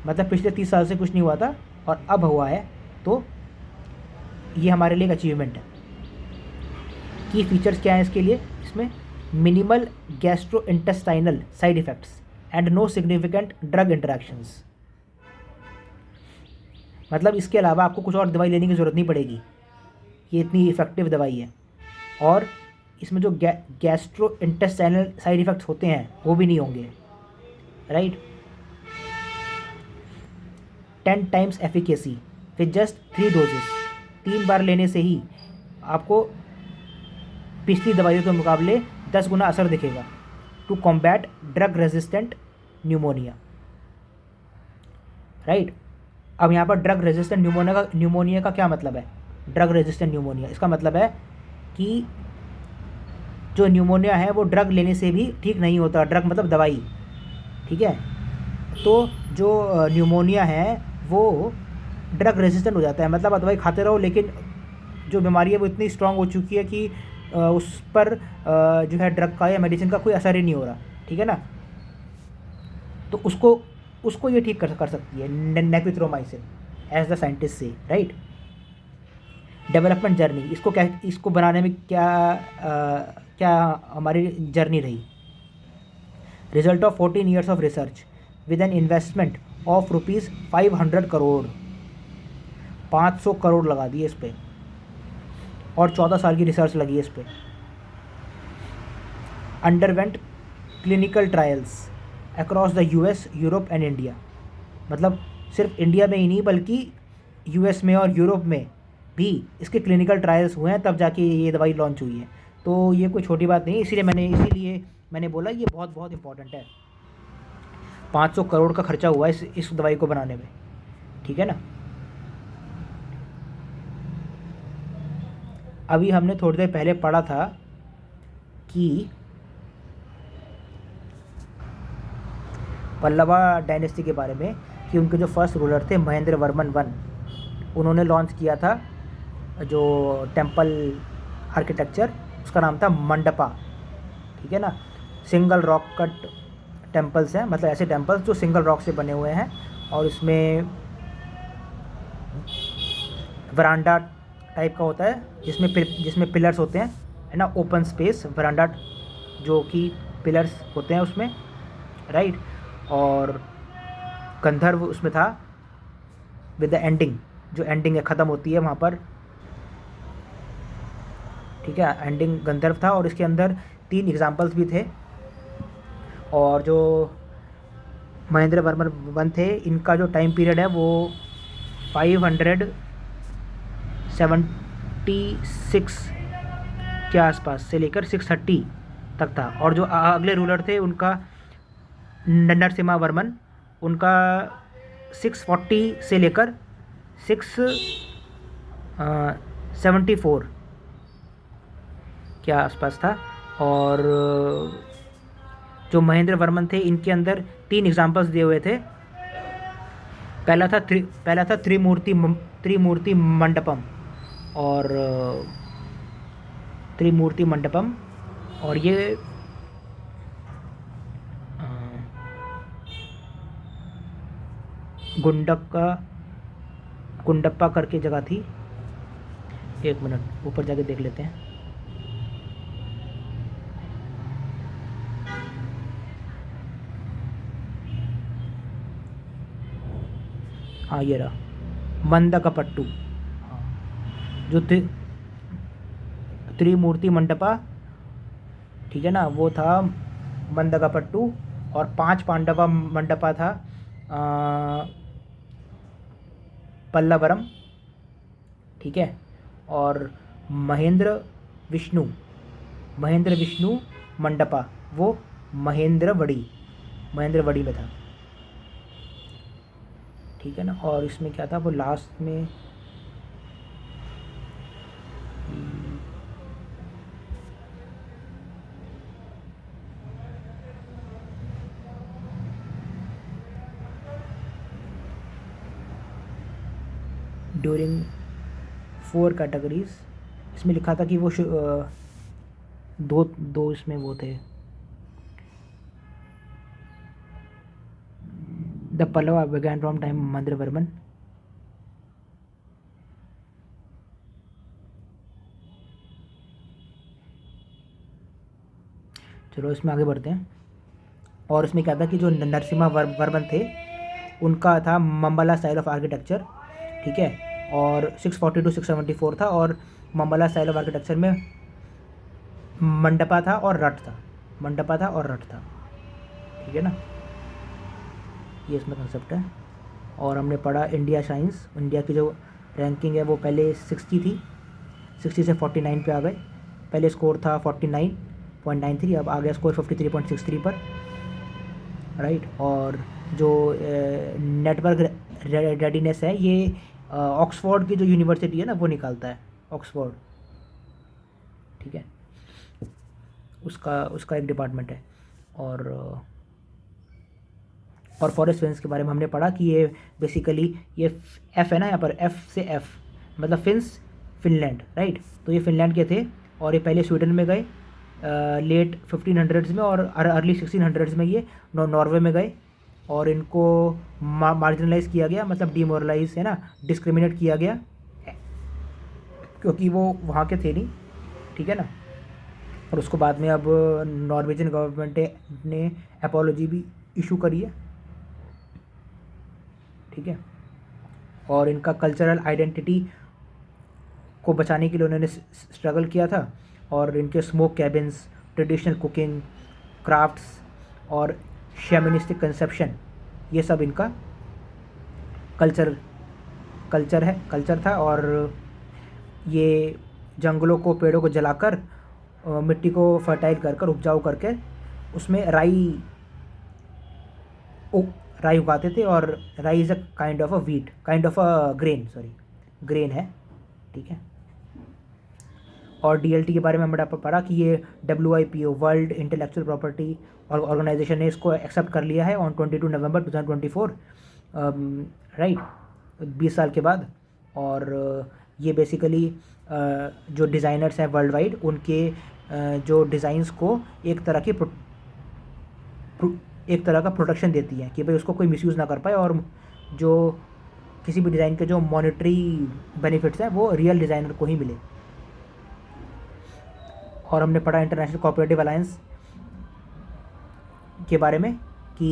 मतलब पिछले 30 साल से कुछ नहीं हुआ था और अब हुआ है, तो ये हमारे लिए एक अचीवमेंट है। की फीचर्स क्या हैं इसके लिए? इसमें minimal gastrointestinal side effects and no significant drug interactions. मतलब इसके अलावा आपको कुछ और दवाई लेने की ज़रूरत नहीं पड़ेगी, ये इतनी इफ़ेक्टिव दवाई है। और इसमें जो गैस्ट्रोइंटेस्टाइनल साइड इफ़ेक्ट्स होते हैं वो भी नहीं होंगे, right. 10 times efficacy with just 3 doses, 3 बार लेने से ही आपको पिछली दवाइयों के मुकाबले 10 गुना असर दिखेगा। To combat drug resistant pneumonia, right. अब यहाँ पर ड्रग रेजिस्टेंट न्यूमोनिया का क्या मतलब है? ड्रग रेजिस्टेंट न्यूमोनिया, इसका मतलब है कि जो न्यूमोनिया है वो ड्रग लेने से भी ठीक नहीं होता। ड्रग मतलब दवाई, ठीक है। तो जो न्यूमोनिया है वो ड्रग रेजिस्टेंट हो जाता है, मतलब आप दवाई खाते रहो लेकिन जो बीमारी है वो इतनी स्ट्रांग हो चुकी है कि उस पर जो है ड्रग का या मेडिसिन का कोई असर ही नहीं हो रहा, ठीक है ना। तो उसको ये ठीक कर सकती है नेफिथ्रोमाइसिन, एज द साइंटिस्ट से, राइट। डेवलपमेंट जर्नी, इसको बनाने में क्या हमारी जर्नी रही। Result of 14 years of research with an investment of ₹500 crore, 500 crore लगा दिए इस पर, और 14 साल की रिसर्च लगी है इस पर। Underwent clinical trials across the US, Europe and India. मतलब सिर्फ इंडिया में ही नहीं बल्कि US में और यूरोप में भी इसके क्लिनिकल ट्रायल्स हुए हैं, तब जाके ये दवाई लॉन्च हुई है। तो ये कोई छोटी बात नहीं, इसीलिए मैंने बोला ये बहुत बहुत इंपॉर्टेंट है। 500 करोड़ का खर्चा हुआ है इस दवाई को बनाने में, ठीक है ना। अभी हमने थोड़ी देर पहले पढ़ा था कि पल्लवा डायनेस्टी के बारे में, कि उनके जो फर्स्ट रूलर थे महेंद्र वर्मन वन, उन्होंने लॉन्च किया था जो टेम्पल आर्किटेक्चर, उसका नाम था मंडपा, ठीक है ना। सिंगल रॉक कट टेम्पल्स हैं, मतलब ऐसे टेम्पल्स जो सिंगल रॉक से बने हुए हैं, और इसमें वरांडा टाइप का होता है जिसमें पिलर्स होते हैं, है ना। ओपन स्पेस वरांडा जो कि पिलर्स होते हैं उसमें, राइट। और गंधर्व उसमें था विद द एंडिंग, जो एंडिंग है ख़त्म होती है वहाँ पर, ठीक है, एंडिंग गंधर्व था। और इसके अंदर 3 एग्जाम्पल्स भी थे। और जो महेंद्र वर्मन वन थे, इनका जो टाइम पीरियड है वो 576 के आसपास से लेकर 630 तक था। और जो अगले रूलर थे उनका नरसिम्हा वर्मन, उनका 640 से लेकर 674 के आसपास था। और जो महेंद्र वर्मन थे, इनके अंदर 3 एग्जाम्पल्स दिए हुए थे। पहला था त्रिमूर्ति मंडपम, और त्रिमूर्ति मंडपम, और ये गुंडप्पा करके जगह थी। एक मिनट ऊपर जाके देख लेते हैं। हाँ ये रहा मंदकपट्टू, हाँ, जो त्रिमूर्ति मंडपा, ठीक है ना, वो था मंदकपट्टू। और 5 पांडवा मंडपा था पल्लवरम, ठीक है। और महेंद्र विष्णु मंडपा, वो महेंद्रवड़ी में था, ठीक है ना। और इसमें क्या था वो लास्ट में ड्यूरिंग 4 कैटेगरीज, इसमें लिखा था कि वो दो इसमें वो थे, the Pallava began from time Mahendra Varman. चलो इसमें आगे बढ़ते हैं। और इसमें क्या था कि जो नरसिम्हा वर्मन थे, उनका था मम्बला स्टाइल ऑफ आर्किटेक्चर, ठीक है। और 640 to 674 था। और मम्बला स्टाइल ऑफ आर्किटेक्चर में मंडपा था और रथ था, ठीक है ना। ये इसमें कंसेप्ट है। और हमने पढ़ा इंडिया शाइन्स, इंडिया की जो रैंकिंग है वो पहले 60 थी, 60 से 49 पे आ गए। पहले स्कोर था 49.93, अब आ गया स्कोर 53.63 पर, राइट। और जो नेटवर्क रेडीनेस है, ये ऑक्सफोर्ड की जो यूनिवर्सिटी है ना वो निकालता है, ऑक्सफोर्ड, ठीक है, उसका एक डिपार्टमेंट है। और फॉरेस्ट फिन्स के बारे में हमने पढ़ा कि ये बेसिकली ये एफ है ना, यहाँ पर एफ से एफ मतलब फिनलैंड, राइट। तो ये फिनलैंड के थे और ये पहले स्वीडन में गए लेट 1500s में, और अर्ली 1600s में ये नॉर्वे में गए। और इनको मार्जिनलाइज किया गया, मतलब डिमोरलाइज है ना, डिस्क्रिमिनेट किया गया, क्योंकि वो वहाँ के थे नहीं, ठीक है ना। और उसको बाद में अब नॉर्वेजियन गवर्नमेंट ने एपोलॉजी भी इशू करी है, ठीक है। और इनका कल्चरल आइडेंटिटी को बचाने के लिए उन्होंने स्ट्रगल किया था। और इनके smoke cabins, traditional cooking, crafts और शैमनिस्टिक कंसेप्शन, ये सब इनका कल्चर था। और ये जंगलों को, पेड़ों को जलाकर, मिट्टी को फर्टाइल कर उपजाऊ करके उसमें राई उगाते थे। और राई is a kind of a grain है, ठीक है। और DLT के बारे में हमने पढ़ा कि ये WIPO, world intellectual property organization ने इसको एक्सेप्ट कर लिया है ऑन 22 नवंबर 2024, राइट, 20 साल के बाद। और ये बेसिकली जो डिज़ाइनर्स हैं वर्ल्ड वाइड, उनके जो डिज़ाइंस को एक तरह का प्रोटेक्शन देती है कि भाई उसको कोई मिसयूज़ ना कर पाए, और जो किसी भी डिज़ाइन के जो मॉनेटरी बेनिफिट्स हैं वो रियल डिज़ाइनर को ही मिले। और हमने पढ़ा इंटरनेशनल कोऑपरेटिव अलायंस, के बारे में कि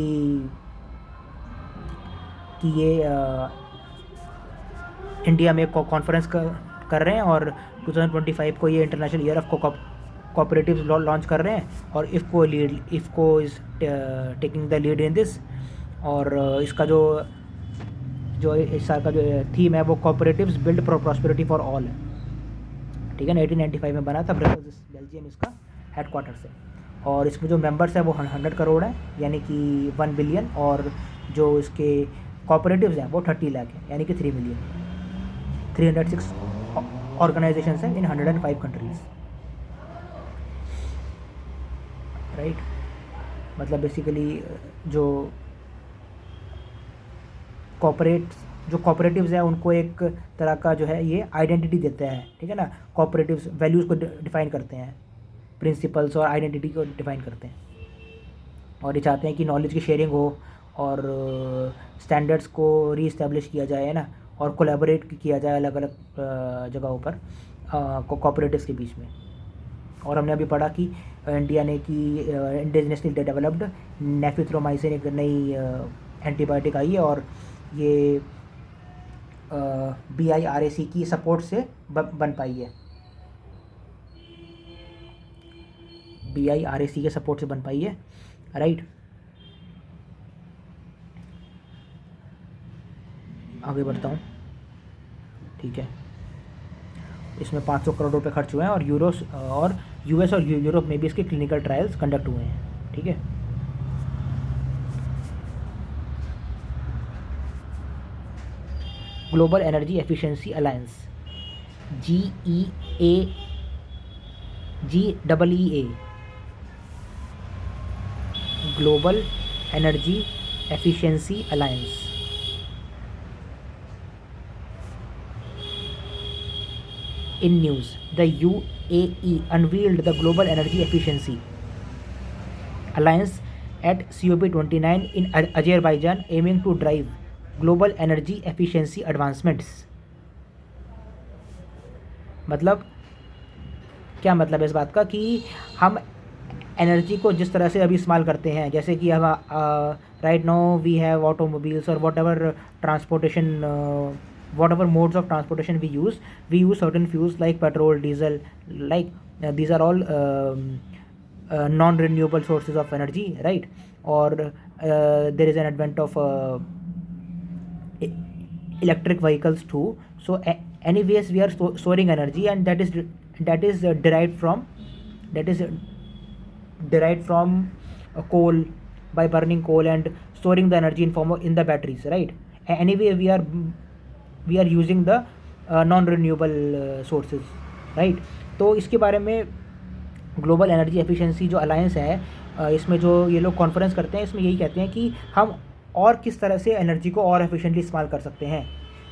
ये इंडिया में कॉन्फ्रेंस कर रहे हैं और 2025 को ये international year of cooperatives launch कर रहे हैं, और IFFCO is taking the lead in this. और इसका जो इस साल का जो थीम है वो cooperatives build prosperity for all है, ठीक है ना। 1895 में बना था, ब्रसेल्स बेल्जियम इसका हेडक्वार्टर्स है। और इसमें जो मेंबर्स हैं वो 100 करोड़ हैं, यानी कि 1 बिलियन, और जो इसके कोऑपरेटिव्स हैं वो 30 लाख हैं, यानी कि 3 मिलियन। 306 ऑर्गेनाइजेशंस हैं इन 105 कंट्रीज़, राइट। मतलब बेसिकली जो कोऑपरेटिव्स हैं उनको एक तरह का जो है ये आइडेंटिटी देता है, ठीक है ना। कोऑपरेटिव्स वैल्यूज़ को डिफ़ाइन करते हैं, प्रिंसिपल्स और आइडेंटिटी को डिफ़ाइन करते हैं, और ये चाहते हैं कि नॉलेज की शेयरिंग हो और स्टैंडर्ड्स को रीइस्टेब्लिश किया जाए, है ना, और कोलैबोरेट किया जाए अलग अलग जगहों पर कोऑपरेटिव्स के बीच में। और हमने अभी पढ़ा कि इंडिया ने कि इंडिजिनसली डेवलप्ड नेफिथ्रोमाइसिन एक नई एंटीबायोटिक आई है, और ये BIRAC की सपोर्ट से बन पाई है, BIRAC के सपोर्ट से बन पाई है, राइट। आगे बढ़ता हूँ, ठीक है। इसमें 500 करोड़ रुपए खर्च हुए हैं, और US और यूरोप में भी इसके क्लिनिकल ट्रायल्स कंडक्ट हुए हैं, ठीक है। Global energy efficiency alliance, GEA, global energy efficiency alliance. In news, the UAE unveiled the Global Energy Efficiency Alliance at COP29 in Azerbaijan, aiming to drive global energy efficiency advancements. मतलब क्या मतलब है इस बात का कि हम एनर्जी को जिस तरह से अभी इस्तेमाल करते हैं, जैसे कि हम right now we have automobiles और whatever modes of transportation we use certain fuels like petrol, diesel, like these are all non-renewable sources of energy, right? Or there is an advent of electric vehicles too. So anyways we are storing energy, and that is derived from coal, by burning coal and storing the energy in the batteries, right? Anyway we are using the non-renewable sources, right? तो इसके बारे में global energy efficiency जो alliance है, इसमें जो ये लोग कॉन्फ्रेंस करते हैं, इसमें यही कहते हैं कि हम और किस तरह से एनर्जी को और एफिशिएंटली इस्तेमाल कर सकते हैं,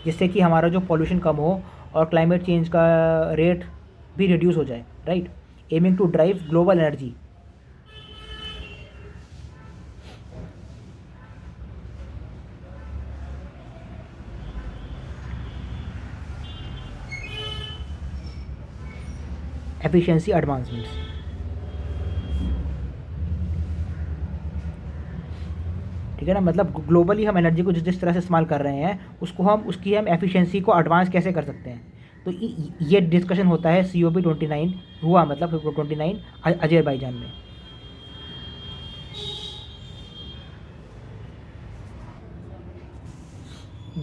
जिससे कि हमारा जो पॉल्यूशन कम हो और क्लाइमेट चेंज का रेट भी रिड्यूस हो जाए, right. Aiming to drive global energy efficiency advancements, ठीक है ना। मतलब ग्लोबली हम एनर्जी को जिस तरह से इस्तेमाल कर रहे हैं उसकी हम एफिशिएंसी को एडवांस कैसे कर सकते हैं। तो ये डिस्कशन होता है COP29 हुआ, मतलब 29 अजरबैजान में।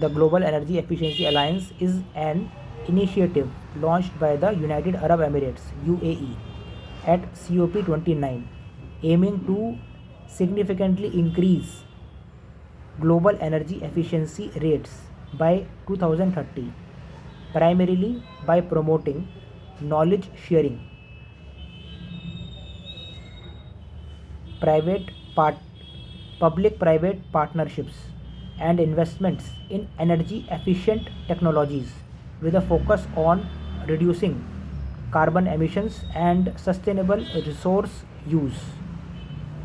The global energy efficiency alliance is an initiative launched by the United Arab Emirates UAE at COP29, aiming to significantly increase global energy efficiency rates by 2030, primarily by promoting knowledge sharing, public-private partnerships, and investments in energy efficient technologies, with a focus on reducing carbon emissions and sustainable resource use.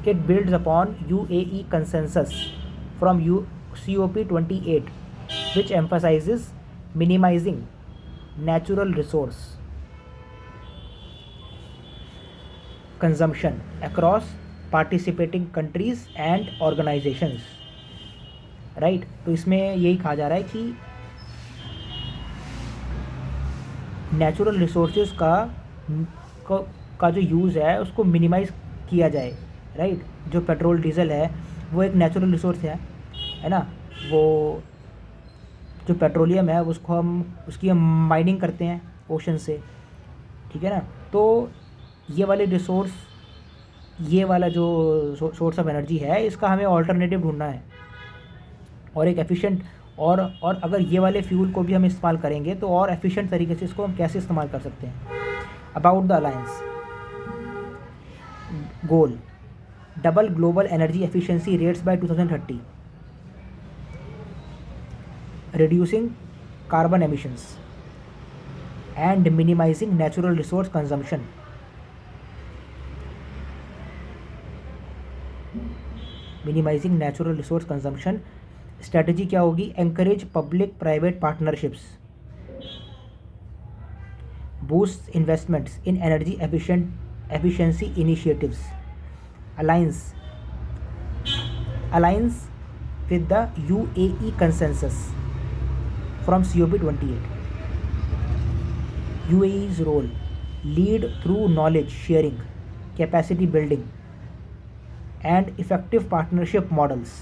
It builds upon UAE consensus from COP28, which emphasizes minimizing natural resource consumption across participating countries and organisations, right. तो इसमें यही कहा जा रहा है कि natural resources का जो यूज़ है उसको मिनिमाइज़ किया जाए, राइट। जो पेट्रोल डीजल है वो एक नेचुरल रिसोर्स है ना। वो जो पेट्रोलियम है उसकी हम माइनिंग करते हैं ओशन से, ठीक है ना। तो ये वाले रिसोर्स, ये वाला जो सोर्स ऑफ एनर्जी है, इसका हमें ऑल्टरनेटिव ढूंढना है और एक एफिशिएंट और अगर ये वाले फ्यूल को भी हम इस्तेमाल करेंगे तो और एफिशिएंट तरीके से इसको हम कैसे इस्तेमाल कर सकते हैं। About the alliance goal, double global energy efficiency rates bye 2030, reducing carbon emissions and minimizing natural resource consumption. Minimizing natural resource consumption strategy क्या होगी? Encourage public private partnerships, boost investments in energy efficiency initiatives, aligns with the UAE consensus from COP28. UAE's role, lead through knowledge sharing, capacity building and effective partnership models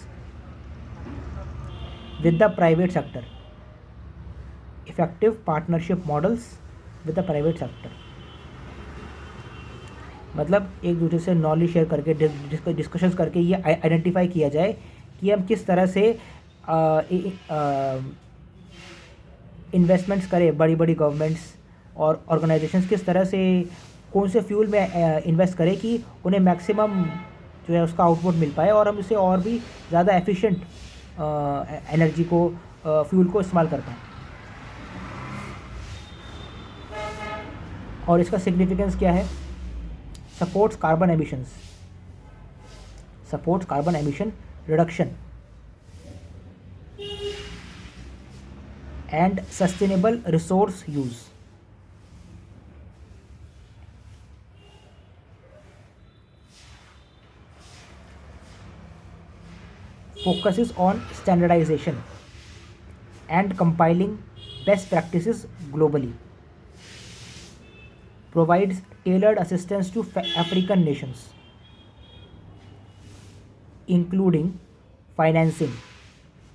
with the private sector. Effective partnership models with the private sector मतलब एक दूसरे से knowledge share करके discussions करके ये identify किया जाए कि हम किस तरह से इन्वेस्टमेंट्स करें, बड़ी बड़ी गवर्नमेंट्स और ऑर्गेनाइजेशंस किस तरह से कौन से फ्यूल में इन्वेस्ट करें कि उन्हें मैक्सिमम जो है उसका आउटपुट मिल पाए और हम इसे और भी ज़्यादा एफिशिएंट एनर्जी को फ्यूल को इस्तेमाल कर पाएँ। और इसका सिग्निफिकेंस क्या है? supports carbon emission reduction and sustainable resource use. Focuses on standardization and compiling best practices globally. Provides tailored assistance to African nations, including financing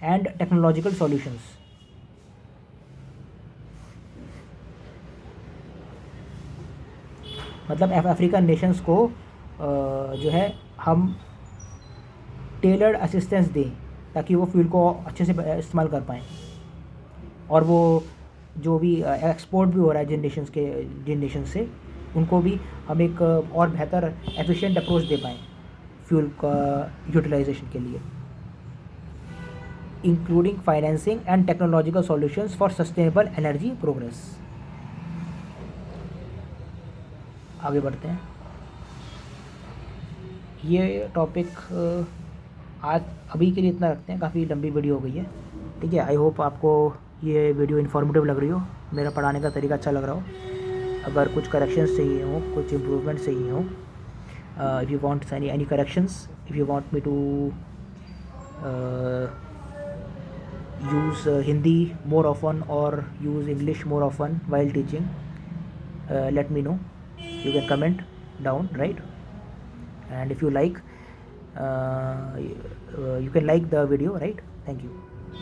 and technological solutions. मतलब अफ्रीकन नेशंस को जो है हम टेलर्ड असिस्टेंस दें ताकि वो fuel को अच्छे से इस्तेमाल कर पाएँ और वो जो भी एक्सपोर्ट भी हो रहा है जिन नेशन से उनको भी हम एक और बेहतर एफिशिएंट अप्रोच दे पाएँ फ्यूल का यूटिलाइजेशन के लिए। Including financing and technological solutions for sustainable energy progress. आगे बढ़ते हैं। ये टॉपिक आज अभी के लिए इतना रखते हैं, काफ़ी लंबी वीडियो हो गई है, ठीक है। आई होप आपको ये वीडियो इन्फॉर्मेटिव लग रही हो, मेरा पढ़ाने का तरीका अच्छा लग रहा हो। अगर कुछ करेक्शंस चाहिए हो, कुछ इम्प्रूवमेंट चाहिए हो, if you want any corrections, if you want me to use Hindi more often or use English more often while teaching, let me know. You can comment down, right? And if you like, you can like the video, right? Thank you.